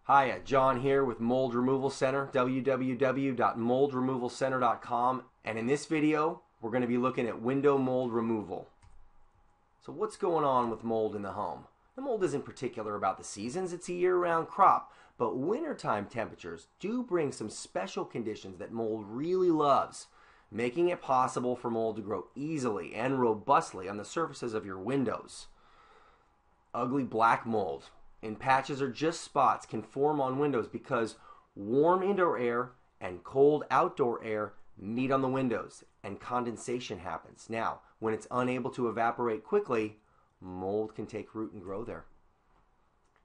Hi, John here with Mold Removal Center, www.moldremovalcenter.com, and in this video we're going to be looking at window mold removal. So what's going on with mold in the home? The mold isn't particular about the seasons, it's a year-round crop, but wintertime temperatures do bring some special conditions that mold really loves, making it possible for mold to grow easily and robustly on the surfaces of your windows. Ugly black mold in patches or just spots can form on windows because warm indoor air and cold outdoor air meet on the windows and condensation happens. Now, when it's unable to evaporate quickly, mold can take root and grow there.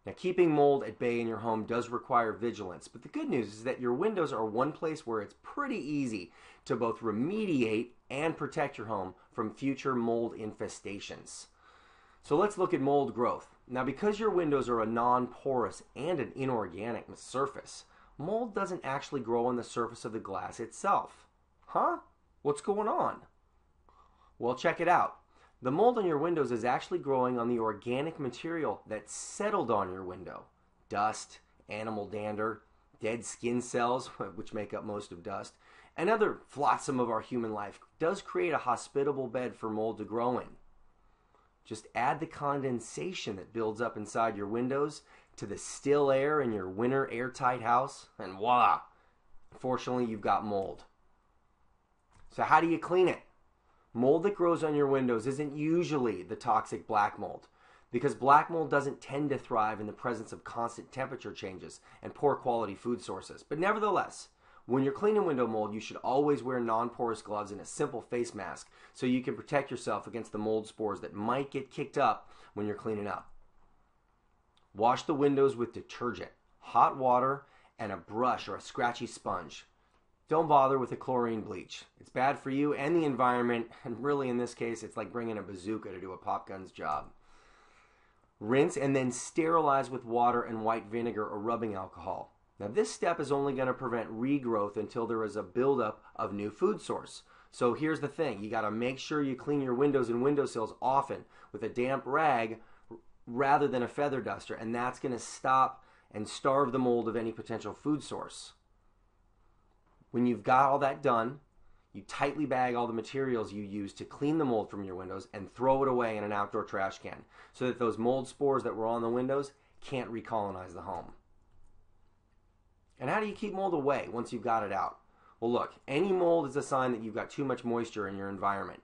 Now, keeping mold at bay in your home does require vigilance, but the good news is that your windows are one place where it's pretty easy to both remediate and protect your home from future mold infestations. So let's look at mold growth. Now, because your windows are a non-porous and an inorganic surface, mold doesn't actually grow on the surface of the glass itself. Huh? What's going on? Well, check it out. The mold on your windows is actually growing on the organic material that settled on your window. Dust, animal dander, dead skin cells, which make up most of dust, and other flotsam of our human life does create a hospitable bed for mold to grow in. Just add the condensation that builds up inside your windows to the still air in your winter airtight house, and voila! Fortunately, you've got mold. So how do you clean it? Mold that grows on your windows isn't usually the toxic black mold, because black mold doesn't tend to thrive in the presence of constant temperature changes and poor quality food sources. But nevertheless, when you're cleaning window mold, you should always wear non-porous gloves and a simple face mask so you can protect yourself against the mold spores that might get kicked up when you're cleaning up. Wash the windows with detergent, hot water, and a brush or a scratchy sponge. Don't bother with the chlorine bleach. It's bad for you and the environment, and really in this case, it's like bringing a bazooka to do a pop gun's job. Rinse and then sterilize with water and white vinegar or rubbing alcohol. Now, this step is only going to prevent regrowth until there is a buildup of new food source. So here's the thing. You got to make sure you clean your windows and windowsills often with a damp rag rather than a feather duster, and that's going to stop and starve the mold of any potential food source. When you've got all that done, you tightly bag all the materials you use to clean the mold from your windows and throw it away in an outdoor trash can so that those mold spores that were on the windows can't recolonize the home. And how do you keep mold away once you've got it out? Well, look, any mold is a sign that you've got too much moisture in your environment.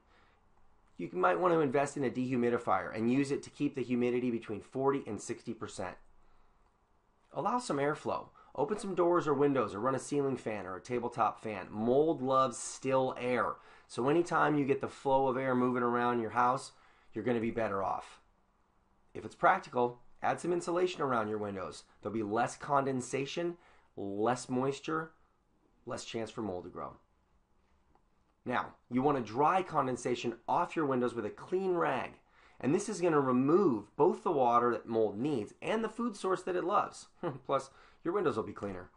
You might want to invest in a dehumidifier and use it to keep the humidity between 40 and 60%. Allow some airflow. Open some doors or windows or run a ceiling fan or a tabletop fan. Mold loves still air. So anytime you get the flow of air moving around your house, you're going to be better off. If it's practical, add some insulation around your windows. There'll be less condensation, less moisture, less chance for mold to grow. Now, you want to dry condensation off your windows with a clean rag. And this is going to remove both the water that mold needs and the food source that it loves. Plus, your windows will be cleaner.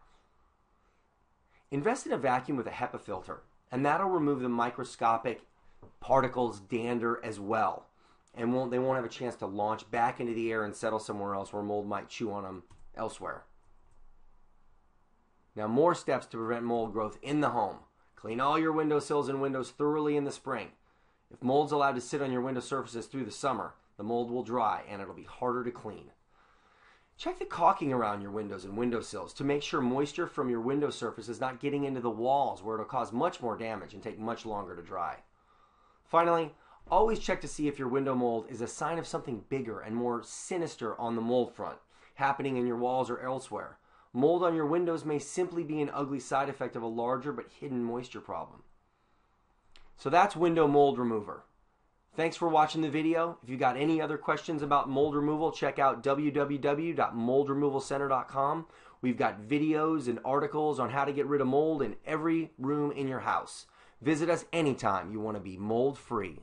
Invest in a vacuum with a HEPA filter, and that'll remove the microscopic particles, dander as well. And they won't have a chance to launch back into the air and settle somewhere else where mold might chew on them elsewhere. Now, more steps to prevent mold growth in the home. Clean all your windowsills and windows thoroughly in the spring. If mold's allowed to sit on your window surfaces through the summer, the mold will dry and it'll be harder to clean. Check the caulking around your windows and windowsills to make sure moisture from your window surface is not getting into the walls where it'll cause much more damage and take much longer to dry. Finally, always check to see if your window mold is a sign of something bigger and more sinister on the mold front, happening in your walls or elsewhere. Mold on your windows may simply be an ugly side effect of a larger but hidden moisture problem. So that's window mold remover. Thanks for watching the video. If you got any other questions about mold removal, check out www.moldremovalcenter.com. We've got videos and articles on how to get rid of mold in every room in your house. Visit us anytime you want to be mold free.